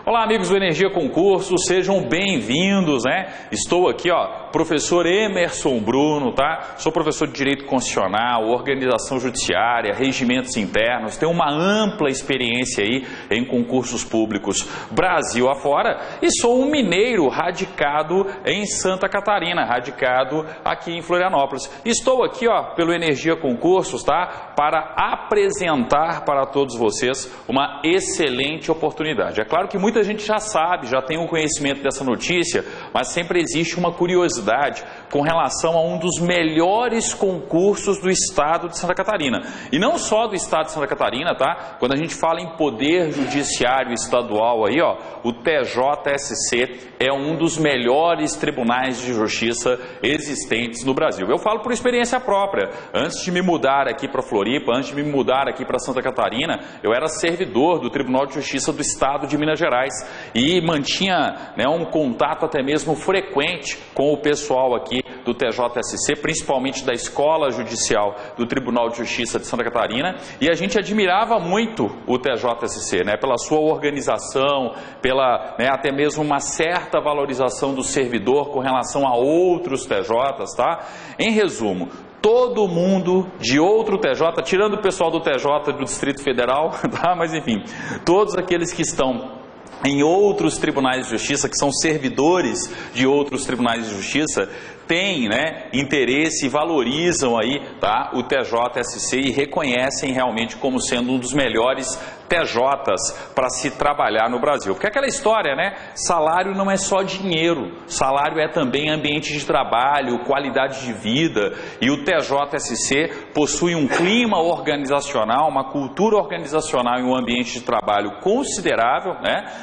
Olá, amigos do Energia Concurso, sejam bem-vindos, né? Estou aqui, professor Emerson Bruno, tá? Sou professor de Direito Constitucional, Organização Judiciária, Regimentos Internos, tenho uma ampla experiência aí em concursos públicos Brasil afora e sou um mineiro radicado em Santa Catarina, radicado aqui em Florianópolis. Estou aqui, pelo Energia Concursos, tá? Para apresentar para todos vocês uma excelente oportunidade. É claro que muita gente já sabe, já tem um conhecimento dessa notícia, mas sempre existe uma curiosidade com relação a um dos melhores concursos do estado de Santa Catarina. E não só do estado de Santa Catarina, tá? Quando a gente fala em poder judiciário estadual aí, o TJSC é um dos melhores tribunais de justiça existentes no Brasil. Eu falo por experiência própria. Antes de me mudar aqui para Floripa, antes de me mudar aqui para Santa Catarina, eu era servidor do Tribunal de Justiça do Estado de Minas Gerais e mantinha um contato até mesmo frequente com o pessoal aqui do TJSC, principalmente da Escola Judicial do Tribunal de Justiça de Santa Catarina, e a gente admirava muito o TJSC, pela sua organização, pela até mesmo uma certa valorização do servidor com relação a outros TJs, tá? Em resumo, todo mundo de outro TJ, tirando o pessoal do TJ do Distrito Federal, tá? Mas enfim, todos aqueles que estão em outros tribunais de justiça, que são servidores de outros tribunais de justiça, têm interesse e valorizam aí, tá, o TJSC e reconhecem realmente como sendo um dos melhores TJs para se trabalhar no Brasil. Porque aquela história, salário não é só dinheiro, salário é também ambiente de trabalho, qualidade de vida, e o TJSC possui um clima organizacional, uma cultura organizacional e um ambiente de trabalho considerável,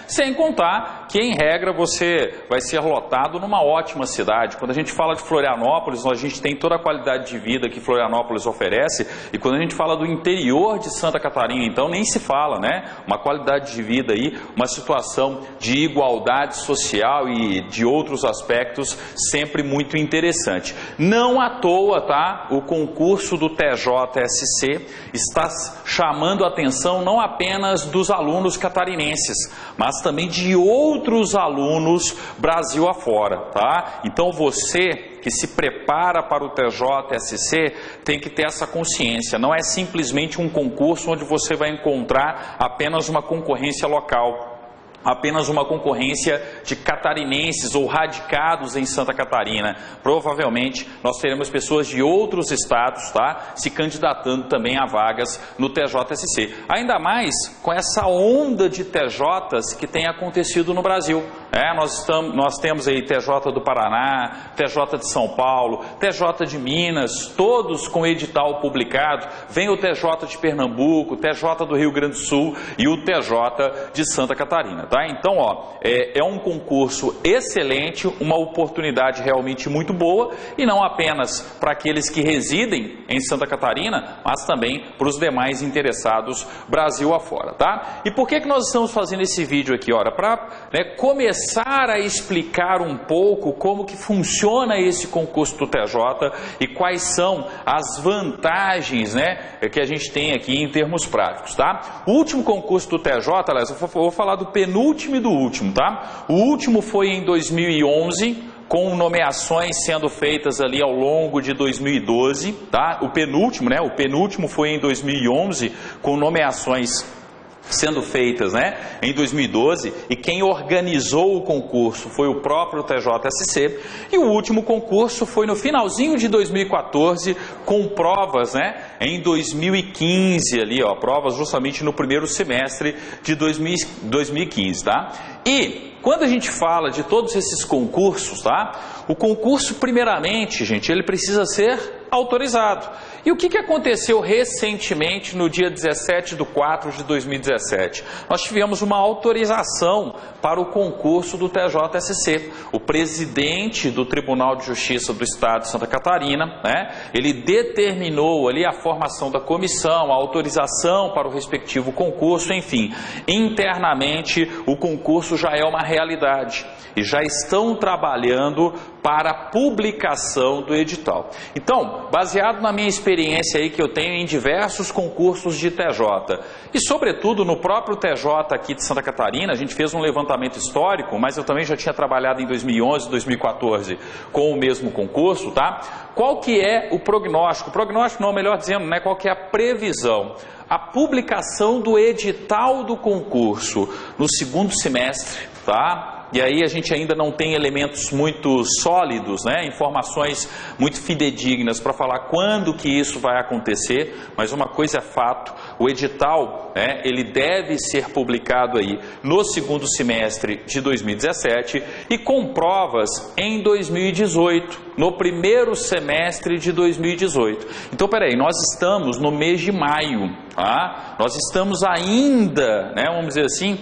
sem contar que, em regra, você vai ser lotado numa ótima cidade. Quando a gente fala de Florianópolis, a gente tem toda a qualidade de vida que Florianópolis oferece, e quando a gente fala do interior de Santa Catarina, então nem se fala, uma qualidade de vida aí, uma situação de igualdade social e de outros aspectos sempre muito interessante. Não à toa, tá? O concurso do TJSC está chamando a atenção não apenas dos alunos catarinenses, mas também de outros alunos Brasil afora, tá? Então você que se prepara para o TJSC tem que ter essa consciência. Não é simplesmente um concurso onde você vai encontrar apenas uma concorrência local, apenas uma concorrência de catarinenses ou radicados em Santa Catarina. Provavelmente nós teremos pessoas de outros estados, tá, se candidatando também a vagas no TJSC. Ainda mais com essa onda de TJs que tem acontecido no Brasil. Nós temos aí TJ do Paraná, TJ de São Paulo, TJ de Minas, todos com edital publicado. Vem o TJ de Pernambuco, TJ do Rio Grande do Sul e o TJ de Santa Catarina. Tá? Então, é um concurso excelente, uma oportunidade realmente muito boa, e não apenas para aqueles que residem em Santa Catarina, mas também para os demais interessados Brasil afora. Tá? E por que nós estamos fazendo esse vídeo aqui? Para começar a explicar um pouco como que funciona esse concurso do TJ e quais são as vantagens que a gente tem aqui em termos práticos. Tá? O último concurso do TJ, aliás, eu vou falar do penúltimo e do último. Tá? O último foi em 2011, com nomeações sendo feitas ali ao longo de 2012. Tá? O penúltimo foi em 2011, com nomeações sendo feitas em 2012, e quem organizou o concurso foi o próprio TJSC, e o último concurso foi no finalzinho de 2014, com provas em 2015 ali, provas justamente no primeiro semestre de 2015, tá? E quando a gente fala de todos esses concursos, tá? O concurso, primeiramente, gente, ele precisa ser autorizado. E o que aconteceu recentemente, no dia 17/4 de 2017? Nós tivemos uma autorização para o concurso do TJSC. O presidente do Tribunal de Justiça do Estado de Santa Catarina, ele determinou ali a formação da comissão, a autorização para o respectivo concurso, enfim, internamente o concurso isso já é uma realidade e já estão trabalhando para a publicação do edital. Então, baseado na minha experiência aí que eu tenho em diversos concursos de TJ e sobretudo no próprio TJ aqui de Santa Catarina, a gente fez um levantamento histórico, mas eu também já tinha trabalhado em 2011, 2014 com o mesmo concurso, tá? Qual que é o prognóstico? O prognóstico não, melhor dizendo, né? Qual que é a previsão? A publicação do edital do concurso no segundo semestre, tá? E aí a gente ainda não tem elementos muito sólidos, né? Informações muito fidedignas para falar quando que isso vai acontecer, mas uma coisa é fato, o edital, né, ele deve ser publicado aí no segundo semestre de 2017 e com provas em 2018, no primeiro semestre de 2018. Então, peraí, nós estamos no mês de maio, tá? Nós estamos ainda, né, vamos dizer assim,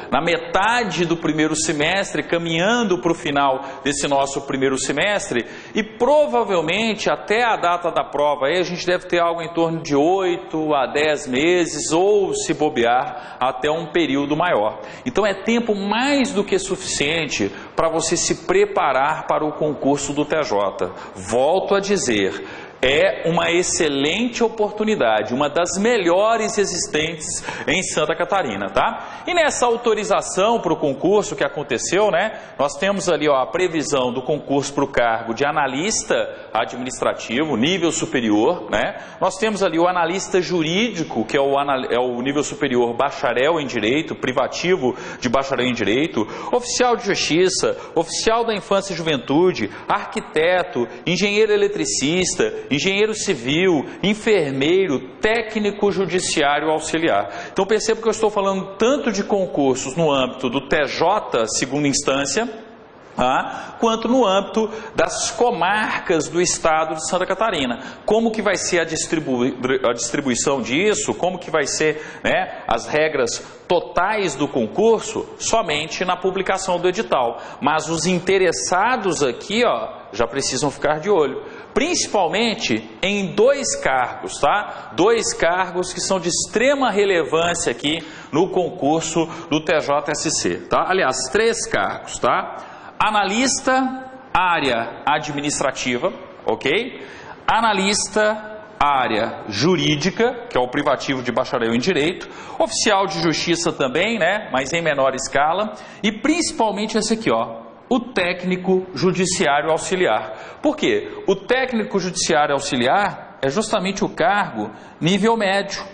na metade do primeiro semestre, caminhando para o final desse nosso primeiro semestre, e provavelmente até a data da prova aí a gente deve ter algo em torno de 8 a 10 meses, ou se bobear, até um período maior. Então é tempo mais do que suficiente para você se preparar para o concurso do TJ. Volto a dizer, é uma excelente oportunidade, uma das melhores existentes em Santa Catarina, tá? E nessa autorização para o concurso que aconteceu, né? Nós temos ali, ó, a previsão do concurso para o cargo de analista administrativo, nível superior, né? Nós temos ali o analista jurídico, que é o nível superior bacharel em direito, privativo de bacharel em direito, oficial de justiça, oficial da infância e juventude, arquiteto, engenheiro eletricista, engenheiro civil, enfermeiro, técnico judiciário auxiliar. Então perceba que eu estou falando tanto de concursos no âmbito do TJ, segunda instância, quanto no âmbito das comarcas do estado de Santa Catarina. Como que vai ser a distribuição disso, como que vai ser, né, as regras totais do concurso, somente na publicação do edital. Mas os interessados aqui, ó, já precisam ficar de olho, principalmente em 2 cargos, tá? 2 cargos que são de extrema relevância aqui no concurso do TJSC, tá? Aliás, 3 cargos, tá? Analista, área administrativa, ok? Analista, área jurídica, que é o privativo de bacharel em direito, oficial de justiça também, né? Mas em menor escala, e principalmente esse aqui, ó, o técnico judiciário auxiliar. Por quê? O técnico judiciário auxiliar é justamente o cargo nível médio,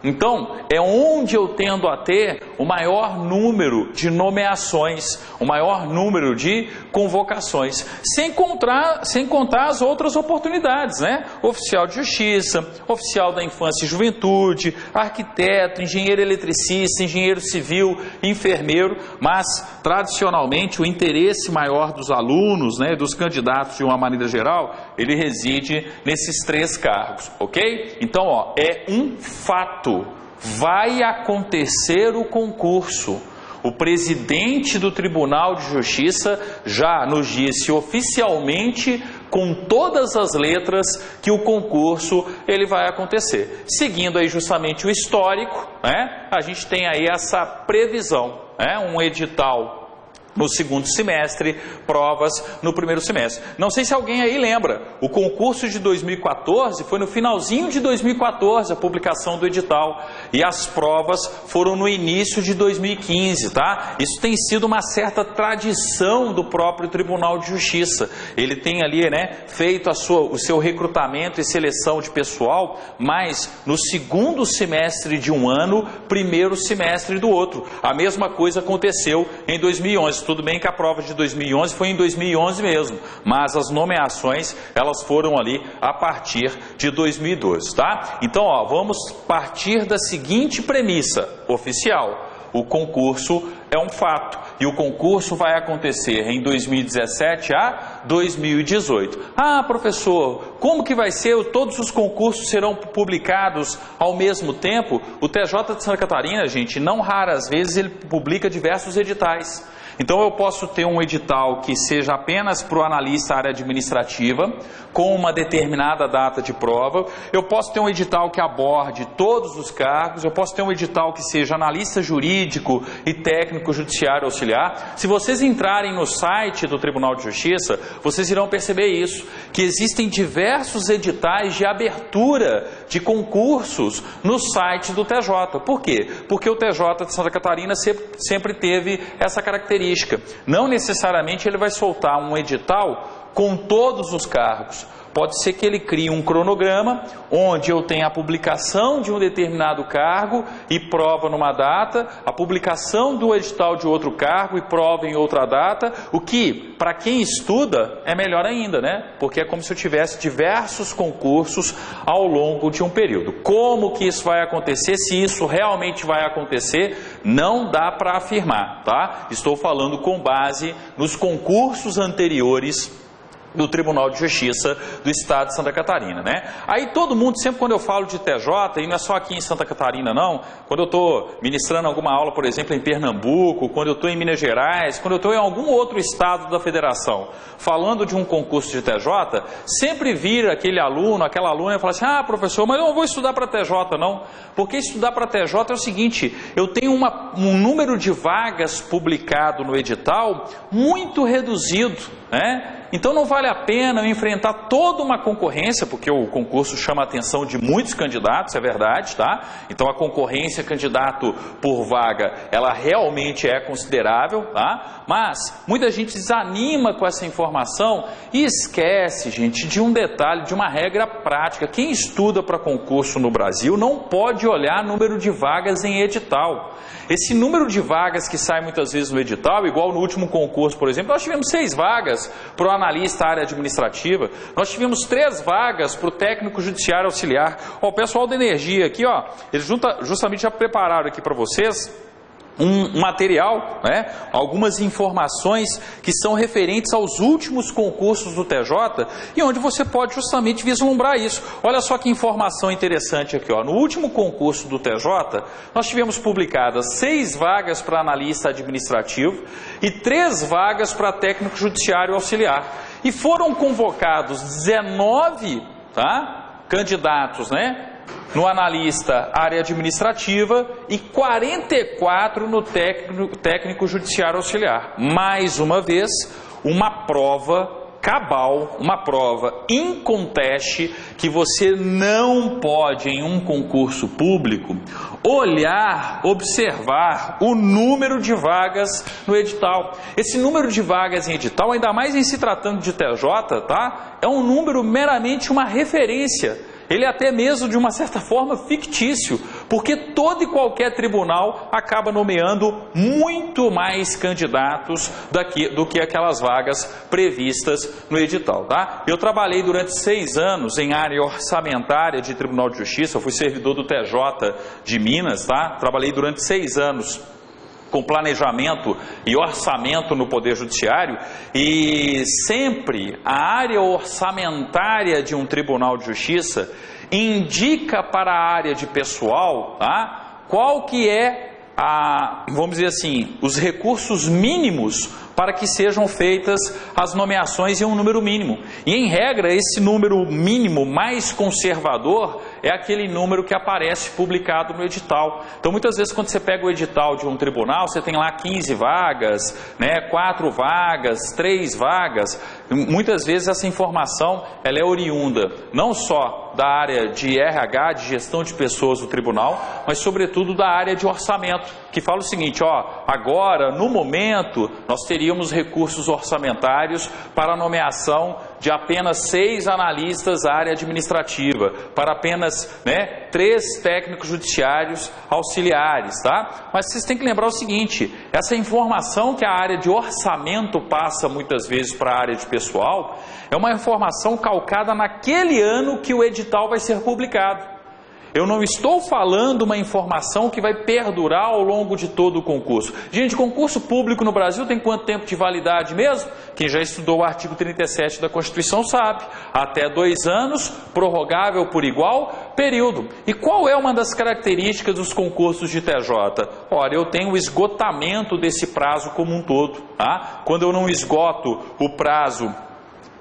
Então, é onde eu tendo a ter o maior número de nomeações, o maior número de convocações, sem contar as outras oportunidades, né? Oficial de justiça, oficial da infância e juventude, arquiteto, engenheiro eletricista, engenheiro civil, enfermeiro, mas, tradicionalmente, o interesse maior dos alunos, né, dos candidatos de uma maneira geral, ele reside nesses 3 cargos, ok? Então, ó, é um fato. Vai acontecer o concurso. O presidente do Tribunal de Justiça já nos disse oficialmente, com todas as letras, que o concurso ele vai acontecer. Seguindo aí justamente o histórico, né? A gente tem aí essa previsão, né? Um edital no segundo semestre, provas no primeiro semestre. Não sei se alguém aí lembra, o concurso de 2014 foi no finalzinho de 2014 a publicação do edital, e as provas foram no início de 2015, tá? Isso tem sido uma certa tradição do próprio Tribunal de Justiça. Ele tem ali, né, feito o seu recrutamento e seleção de pessoal, mas no segundo semestre de um ano, primeiro semestre do outro. A mesma coisa aconteceu em 2011. Tudo bem que a prova de 2011 foi em 2011 mesmo, mas as nomeações, elas foram ali a partir de 2012, tá? Então, ó, vamos partir da seguinte premissa oficial: o concurso é um fato, e o concurso vai acontecer em 2017 a 2018. Ah, professor, como que vai ser? Todos os concursos serão publicados ao mesmo tempo? O TJ de Santa Catarina, gente, não raras vezes ele publica diversos editais. Então eu posso ter um edital que seja apenas para o analista área administrativa, com uma determinada data de prova. Eu posso ter um edital que aborde todos os cargos. Eu posso ter um edital que seja analista jurídico e técnico judiciário auxiliar. Se vocês entrarem no site do Tribunal de Justiça, vocês irão perceber isso, que existem diversos editais de abertura de concursos no site do TJ. Por quê? Porque o TJ de Santa Catarina sempre teve essa característica. Não necessariamente ele vai soltar um edital com todos os cargos. Pode ser que ele crie um cronograma onde eu tenha a publicação de um determinado cargo e prova numa data, a publicação do edital de outro cargo e prova em outra data, o que, para quem estuda, é melhor ainda, né? Porque é como se eu tivesse diversos concursos ao longo de um período. Como que isso vai acontecer? Se isso realmente vai acontecer, não dá para afirmar, tá? Estou falando com base nos concursos anteriores do Tribunal de Justiça do Estado de Santa Catarina, né? Aí todo mundo, sempre quando eu falo de TJ, e não é só aqui em Santa Catarina não, quando eu estou ministrando alguma aula, por exemplo, em Pernambuco, quando eu estou em Minas Gerais, quando eu estou em algum outro estado da federação, falando de um concurso de TJ, sempre vira aquele aluno, aquela aluna e fala assim: ah, professor, mas eu não vou estudar para TJ não, porque estudar para TJ é o seguinte, eu tenho um número de vagas publicado no edital muito reduzido, né? Então não vale a pena eu enfrentar toda uma concorrência, porque o concurso chama a atenção de muitos candidatos, é verdade, tá? Então a concorrência candidato por vaga, ela realmente é considerável, tá? Mas muita gente desanima com essa informação e esquece, gente, de um detalhe, de uma regra prática. Quem estuda para concurso no Brasil não pode olhar número de vagas em edital. Esse número de vagas que sai muitas vezes no edital, igual no último concurso, por exemplo, nós tivemos 6 vagas para o analista área administrativa, nós tivemos 3 vagas para o técnico judiciário auxiliar. Ó, o pessoal da energia aqui, ó, eles justamente já prepararam aqui para vocês um material, né, algumas informações que são referentes aos últimos concursos do TJ e onde você pode justamente vislumbrar isso. Olha só que informação interessante aqui, ó. No último concurso do TJ, nós tivemos publicadas 6 vagas para analista administrativo e 3 vagas para técnico judiciário auxiliar. E foram convocados 19, tá, candidatos, né, no analista área administrativa e 44 no técnico judiciário auxiliar. Mais uma vez, uma prova cabal, uma prova inconteste, que você não pode, em um concurso público, olhar, observar o número de vagas no edital. Esse número de vagas em edital, ainda mais em se tratando de TJ, tá? É um número meramente uma referência. Ele é até mesmo, de uma certa forma, fictício, porque todo e qualquer tribunal acaba nomeando muito mais candidatos do que aquelas vagas previstas no edital, tá? Eu trabalhei durante 6 anos em área orçamentária de Tribunal de Justiça, eu fui servidor do TJ de Minas, tá? Trabalhei durante 6 anos com planejamento e orçamento no Poder Judiciário, e sempre a área orçamentária de um Tribunal de Justiça indica para a área de pessoal, tá, qual que é vamos dizer assim, os recursos mínimos para que sejam feitas as nomeações em um número mínimo. E, em regra, esse número mínimo mais conservador é aquele número que aparece publicado no edital. Então, muitas vezes, quando você pega o edital de um tribunal, você tem lá 15 vagas, né, 4 vagas, 3 vagas. Muitas vezes essa informação ela é oriunda não só da área de RH, de gestão de pessoas do tribunal, mas sobretudo da área de orçamento, que fala o seguinte: ó, agora, no momento, nós teríamos recursos orçamentários para a nomeação de apenas 6 analistas da área administrativa, para apenas, né, 3 técnicos judiciários auxiliares, tá? Mas vocês têm que lembrar o seguinte: essa informação que a área de orçamento passa muitas vezes para a área de pessoal é uma informação calcada naquele ano que o edital vai ser publicado. Eu não estou falando uma informação que vai perdurar ao longo de todo o concurso. Gente, concurso público no Brasil tem quanto tempo de validade mesmo? Quem já estudou o artigo 37 da Constituição sabe. Até 2 anos, prorrogável por igual período. E qual é uma das características dos concursos de TJ? Olha, eu tenho o esgotamento desse prazo como um todo. Tá? Quando eu não esgoto o prazo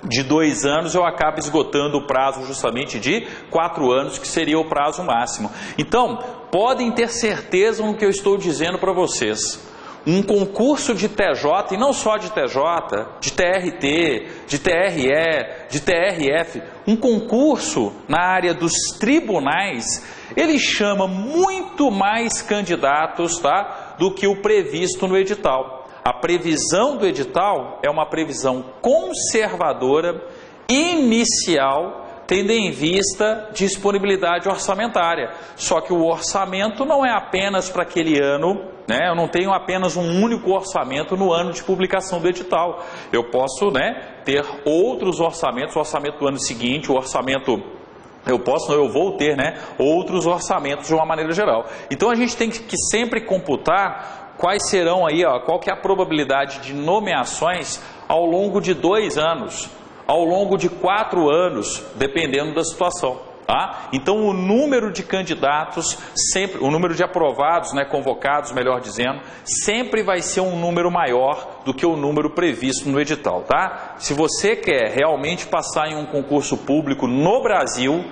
de 2 anos, eu acabo esgotando o prazo justamente de 4 anos, que seria o prazo máximo. Então, podem ter certeza no que eu estou dizendo para vocês. Um concurso de TJ, e não só de TJ, de TRT, de TRE, de TRF, um concurso na área dos tribunais, ele chama muito mais candidatos, tá, do que o previsto no edital. A previsão do edital é uma previsão conservadora, inicial, tendo em vista disponibilidade orçamentária. Só que o orçamento não é apenas para aquele ano, né? Eu não tenho apenas um único orçamento no ano de publicação do edital. Eu posso, né, ter outros orçamentos, o orçamento do ano seguinte, o orçamento... eu vou ter, né, outros orçamentos de uma maneira geral. Então a gente tem que sempre computar quais serão aí, qual que é a probabilidade de nomeações ao longo de 2 anos, ao longo de 4 anos, dependendo da situação. Tá? Então o número de candidatos, sempre, o número de aprovados, né, convocados, melhor dizendo, sempre vai ser um número maior do que o número previsto no edital. Tá? Se você quer realmente passar em um concurso público no Brasil,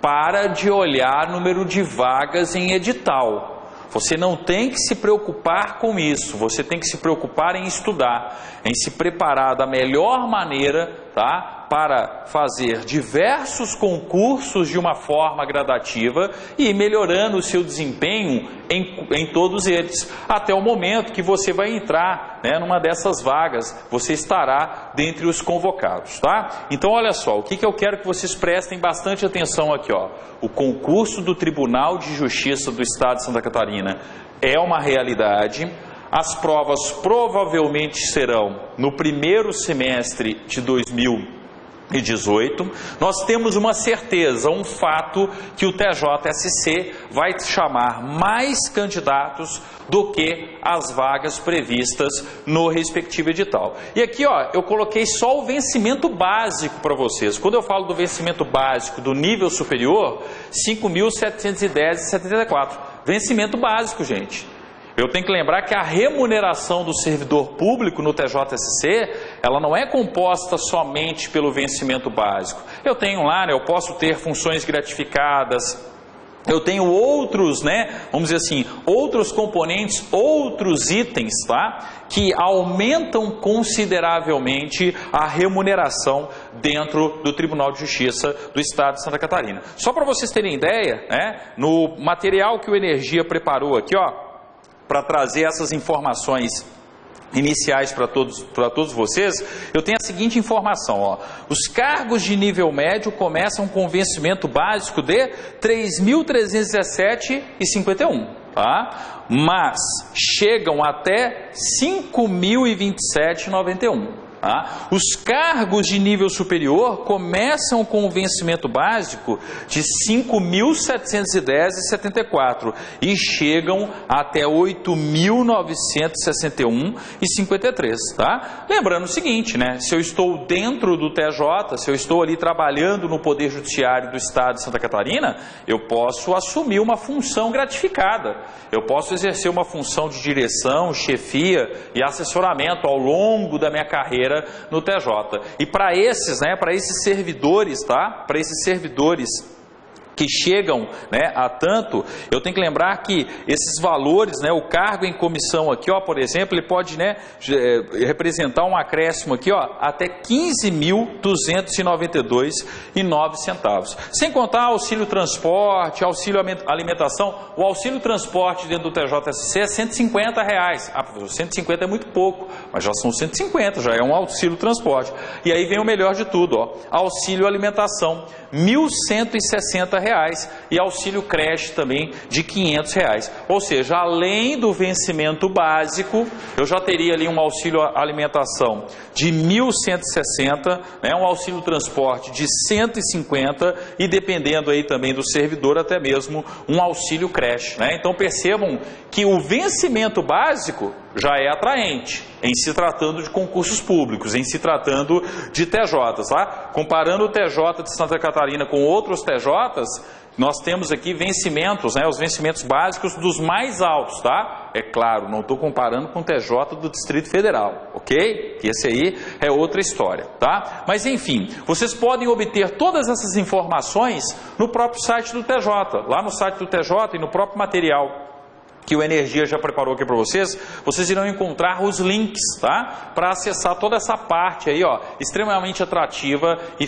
para de olhar número de vagas em edital. Você não tem que se preocupar com isso, você tem que se preocupar em estudar, em se preparar da melhor maneira, tá? Para fazer diversos concursos de uma forma gradativa e ir melhorando o seu desempenho em todos eles, até o momento que você vai entrar, né, numa dessas vagas, você estará dentre os convocados, tá? Então olha só, o que eu quero que vocês prestem bastante atenção aqui, ó. O concurso do Tribunal de Justiça do Estado de Santa Catarina é uma realidade. As provas provavelmente serão no primeiro semestre de 2018. Nós temos uma certeza, um fato, que o TJSC vai chamar mais candidatos do que as vagas previstas no respectivo edital. E aqui, ó, eu coloquei só o vencimento básico para vocês. Quando eu falo do vencimento básico do nível superior, 5.710,74. Vencimento básico, gente. Eu tenho que lembrar que a remuneração do servidor público no TJSC, ela não é composta somente pelo vencimento básico. Eu tenho lá, né, eu posso ter funções gratificadas, eu tenho outros, né, vamos dizer assim, outros componentes, outros itens, tá, que aumentam consideravelmente a remuneração dentro do Tribunal de Justiça do Estado de Santa Catarina. Só para vocês terem ideia, né, no material que o Energia preparou aqui, ó, para trazer essas informações iniciais para todos vocês, eu tenho a seguinte informação, ó. Os cargos de nível médio começam com vencimento básico de R$ 3.317,51, tá? Mas chegam até R$ 5.027,91. Tá? Os cargos de nível superior começam com o vencimento básico de R$ 5.710,74 e chegam até R$ 8.961,53. Tá? Lembrando o seguinte, né? Se eu estou dentro do TJ, se eu estou ali trabalhando no Poder Judiciário do Estado de Santa Catarina, eu posso assumir uma função gratificada. Eu posso exercer uma função de direção, chefia e assessoramento ao longo da minha carreira no TJ. E para esses, né, para esses servidores, tá? Para esses servidores que chegam, né, a tanto, eu tenho que lembrar que esses valores, né, o cargo em comissão aqui, ó, por exemplo, ele pode, né, representar um acréscimo aqui, ó, até R$ 15.292,09. Sem contar auxílio transporte, auxílio alimentação. O auxílio transporte dentro do TJSC é R$ 150. Ah, professor, 150 é muito pouco, mas já são 150, já é um auxílio transporte. E aí vem o melhor de tudo, ó, auxílio alimentação, R$ 1.160. R$150 e auxílio creche também de R$500. Ou seja, além do vencimento básico, eu já teria ali um auxílio alimentação de R$1.160, né, um auxílio transporte de R$150 e dependendo aí também do servidor até mesmo um auxílio creche, né? Então percebam que o vencimento básico já é atraente em se tratando de concursos públicos, em se tratando de TJs, tá? Comparando o TJ de Santa Catarina com outros TJs, nós temos aqui vencimentos, né, os vencimentos básicos dos mais altos, tá? É claro, não estou comparando com o TJ do Distrito Federal, ok? Que esse aí é outra história, tá? Mas enfim, vocês podem obter todas essas informações no próprio site do TJ, lá no site do TJ e no próprio material que o Energia já preparou aqui para vocês, vocês irão encontrar os links, tá? Para acessar toda essa parte aí, ó, extremamente atrativa e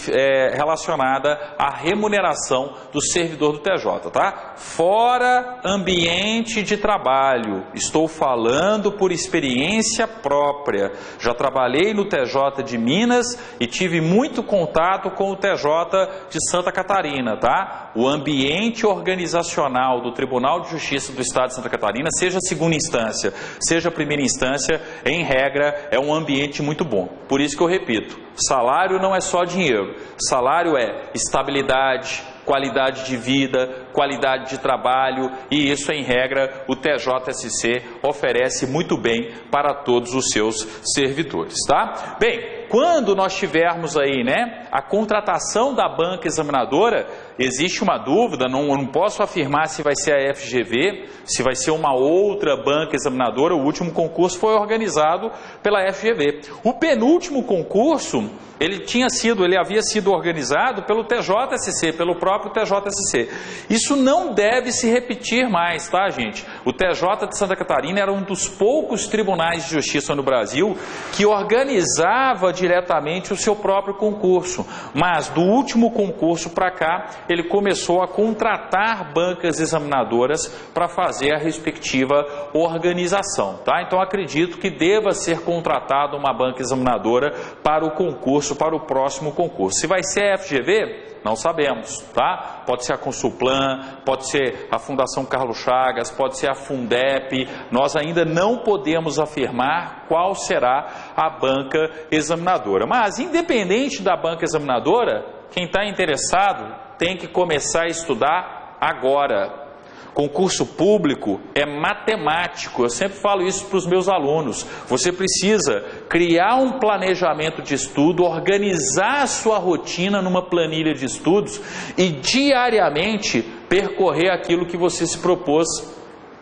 relacionada à remuneração do servidor do TJ, tá? Fora ambiente de trabalho, estou falando por experiência própria. Já trabalhei no TJ de Minas e tive muito contato com o TJ de Santa Catarina, tá? O ambiente organizacional do Tribunal de Justiça do Estado de Santa Catarina, seja segunda instância, seja primeira instância, em regra, é um ambiente muito bom. Por isso que eu repito, salário não é só dinheiro, salário é estabilidade, qualidade de vida, qualidade de trabalho, e isso, em regra, o TJSC oferece muito bem para todos os seus servidores, tá? Bem, quando nós tivermos aí, né, a contratação da banca examinadora, existe uma dúvida, não posso afirmar se vai ser a FGV, se vai ser uma outra banca examinadora. O último concurso foi organizado pela FGV. O penúltimo concurso, ele havia sido organizado pelo TJSC, pelo próprio TJSC. Isso não deve se repetir mais, tá, gente? O TJ de Santa Catarina era um dos poucos tribunais de justiça no Brasil que organizava diretamente o seu próprio concurso. Mas do último concurso para cá, ele começou a contratar bancas examinadoras para fazer a respectiva organização, tá? Então acredito que deva ser contratada uma banca examinadora para o concurso, para o próximo concurso. Se vai ser a FGV, não sabemos, tá? Pode ser a Consulplan, pode ser a Fundação Carlos Chagas, pode ser a Fundep. Nós ainda não podemos afirmar qual será a banca examinadora. Mas, independente da banca examinadora, quem está interessado tem que começar a estudar agora. Concurso público é matemático, eu sempre falo isso para os meus alunos. Você precisa criar um planejamento de estudo, organizar a sua rotina numa planilha de estudos e diariamente percorrer aquilo que você se propôs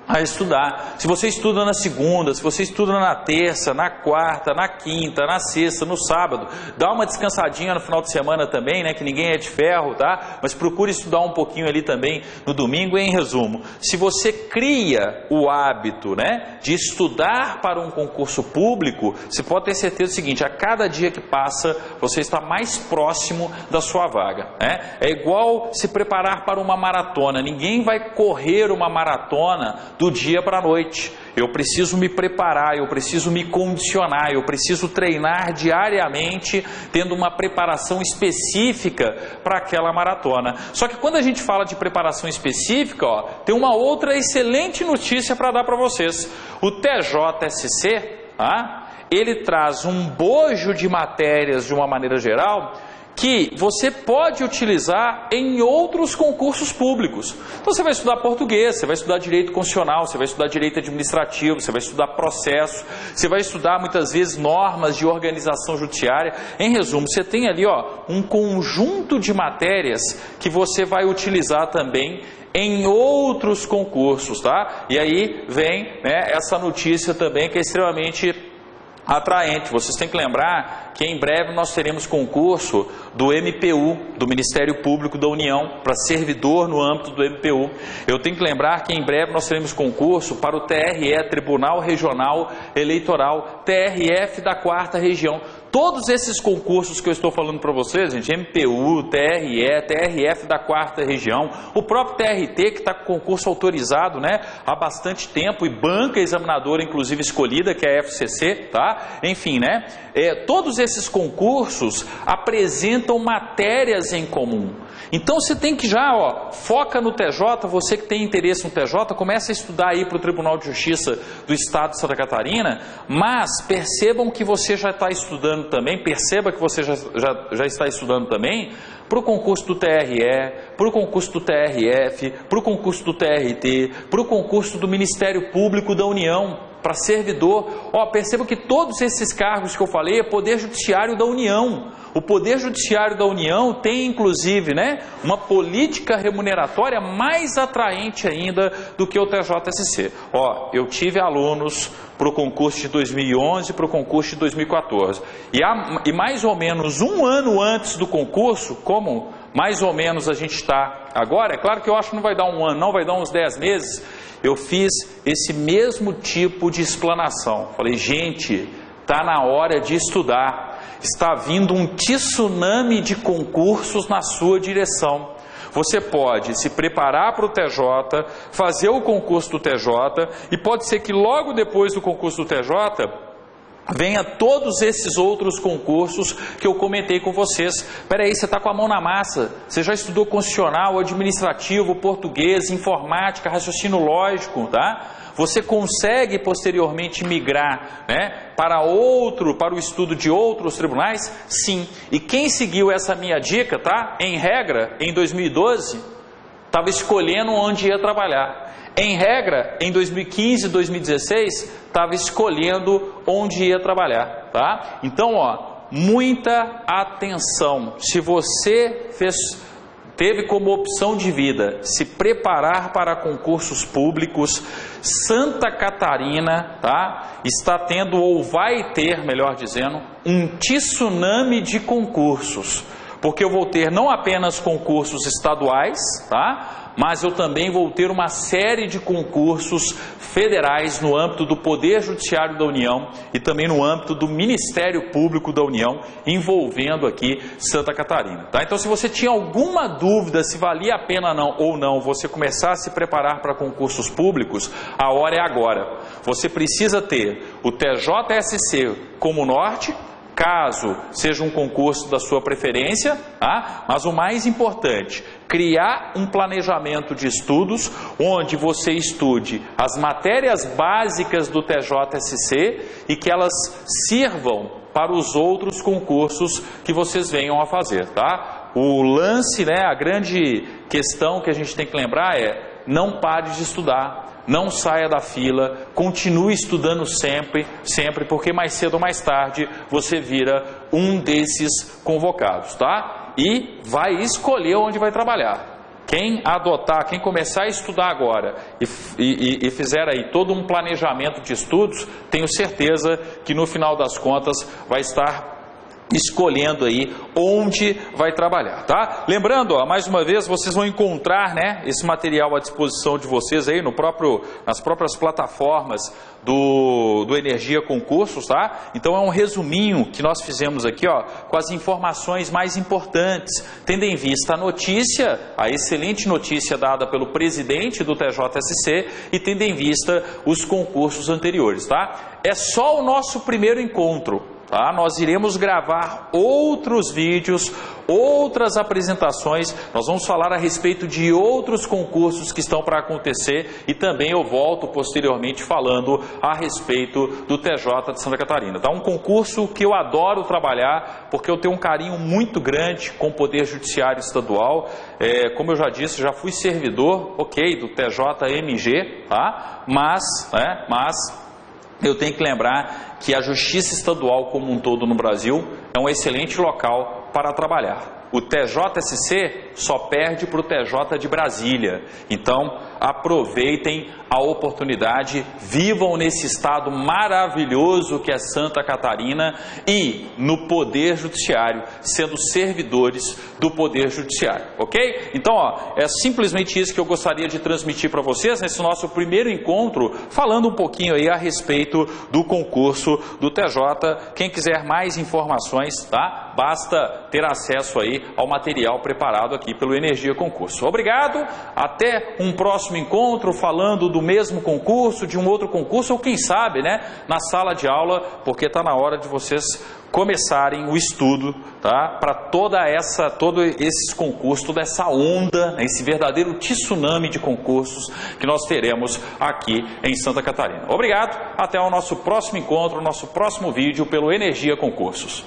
a estudar. Se você estuda na segunda, se você estuda na terça, na quarta, na quinta, na sexta, no sábado, dá uma descansadinha no final de semana também, né, que ninguém é de ferro, tá? Mas procure estudar um pouquinho ali também no domingo. Em resumo, se você cria o hábito, né, de estudar para um concurso público, você pode ter certeza do seguinte: a cada dia que passa, você está mais próximo da sua vaga, né? É igual se preparar para uma maratona. Ninguém vai correr uma maratona do dia para a noite. Eu preciso me preparar, eu preciso me condicionar, eu preciso treinar diariamente, tendo uma preparação específica para aquela maratona. Só que quando a gente fala de preparação específica, ó, tem uma outra excelente notícia para dar para vocês. O TJSC, ele traz um bojo de matérias de uma maneira geral que você pode utilizar em outros concursos públicos. Então você vai estudar português, você vai estudar direito constitucional, você vai estudar direito administrativo, você vai estudar processo, você vai estudar muitas vezes normas de organização judiciária. Em resumo, você tem ali, ó, um conjunto de matérias que você vai utilizar também em outros concursos, tá? E aí vem, né, essa notícia também que é extremamente atraente. Vocês têm que lembrar que em breve nós teremos concurso do MPU, do Ministério Público da União, para servidor no âmbito do MPU. Eu tenho que lembrar que em breve nós teremos concurso para o TRE, Tribunal Regional Eleitoral, TRF da 4ª Região. Todos esses concursos que eu estou falando para vocês, gente, MPU, TRE, TRF da 4ª região, o próprio TRT, que está com concurso autorizado, né, há bastante tempo, e banca examinadora, inclusive escolhida, que é a FCC, tá? Enfim, né, todos esses concursos apresentam matérias em comum. Então você tem que já, foca no TJ, você que tem interesse no TJ, começa a estudar aí para o Tribunal de Justiça do Estado de Santa Catarina, mas percebam que você já está estudando também, perceba que você já está estudando também para o concurso do TRE, para o concurso do TRF, para o concurso do TRT, para o concurso do Ministério Público da União, para servidor. Perceba que todos esses cargos que eu falei é Poder Judiciário da União. O Poder Judiciário da União tem, inclusive, né, uma política remuneratória mais atraente ainda do que o TJSC. Eu tive alunos para o concurso de 2011 e para o concurso de 2014. E mais ou menos um ano antes do concurso, como mais ou menos a gente está agora, é claro que eu acho que não vai dar um ano, não, vai dar uns 10 meses, eu fiz esse mesmo tipo de explanação. Falei, gente, está na hora de estudar. Está vindo um tsunami de concursos na sua direção. Você pode se preparar para o TJ, fazer o concurso do TJ, e pode ser que logo depois do concurso do TJ venha todos esses outros concursos que eu comentei com vocês. Espera aí, você está com a mão na massa, você já estudou constitucional, administrativo, português, informática, raciocínio lógico, tá? Você consegue posteriormente migrar, né, para o estudo de outros tribunais? Sim. E quem seguiu essa minha dica, tá? Em regra, em 2012, estava escolhendo onde ia trabalhar. Em regra, em 2015 e 2016, estava escolhendo onde ia trabalhar, tá? Então, muita atenção. Se você teve como opção de vida se preparar para concursos públicos, Santa Catarina, tá, está tendo, ou vai ter, melhor dizendo, um tsunami de concursos. Porque eu vou ter não apenas concursos estaduais, tá, mas eu também vou ter uma série de concursos federais no âmbito do Poder Judiciário da União e também no âmbito do Ministério Público da União, envolvendo aqui Santa Catarina. Tá? Então, se você tinha alguma dúvida se valia a pena ou não você começar a se preparar para concursos públicos, a hora é agora. Você precisa ter o TJSC como norte, caso seja um concurso da sua preferência, tá? Mas o mais importante, criar um planejamento de estudos onde você estude as matérias básicas do TJSC e que elas sirvam para os outros concursos que vocês venham a fazer, tá? O lance, né, a grande questão que a gente tem que lembrar é: não pare de estudar. Não saia da fila, continue estudando sempre, porque mais cedo ou mais tarde você vira um desses convocados, tá? E vai escolher onde vai trabalhar. Quem começar a estudar agora e fizer aí todo um planejamento de estudos, tenho certeza que no final das contas vai estar escolhendo aí onde vai trabalhar, tá? Lembrando, mais uma vez, vocês vão encontrar, né, esse material à disposição de vocês aí nas próprias plataformas do Energia Concursos, tá? Então é um resuminho que nós fizemos aqui, com as informações mais importantes, tendo em vista a notícia, a excelente notícia dada pelo presidente do TJSC e tendo em vista os concursos anteriores, tá? É só o nosso primeiro encontro. Tá? Nós iremos gravar outros vídeos, outras apresentações, nós vamos falar a respeito de outros concursos que estão para acontecer e também eu volto posteriormente falando a respeito do TJ de Santa Catarina. Tá? Um concurso que eu adoro trabalhar porque eu tenho um carinho muito grande com o Poder Judiciário Estadual. Como eu já disse, já fui servidor, do TJMG, tá? mas eu tenho que lembrar que a Justiça Estadual como um todo no Brasil é um excelente local para trabalhar. o TJSC só perde para o TJ de Brasília. Então, aproveitem a oportunidade, vivam nesse estado maravilhoso que é Santa Catarina e no Poder Judiciário, sendo servidores do Poder Judiciário, ok? Então, é simplesmente isso que eu gostaria de transmitir para vocês nesse nosso primeiro encontro, falando um pouquinho aí a respeito do concurso do TJ. Quem quiser mais informações, tá? Basta ter acesso aí ao material preparado aqui pelo Energia Concurso. Obrigado, até um próximo encontro falando do mesmo concurso, de um outro concurso, ou quem sabe, né, na sala de aula, porque está na hora de vocês começarem o estudo, tá, para todo esses concursos, toda essa onda, esse verdadeiro tsunami de concursos que nós teremos aqui em Santa Catarina. Obrigado, até o nosso próximo encontro, nosso próximo vídeo pelo Energia Concursos.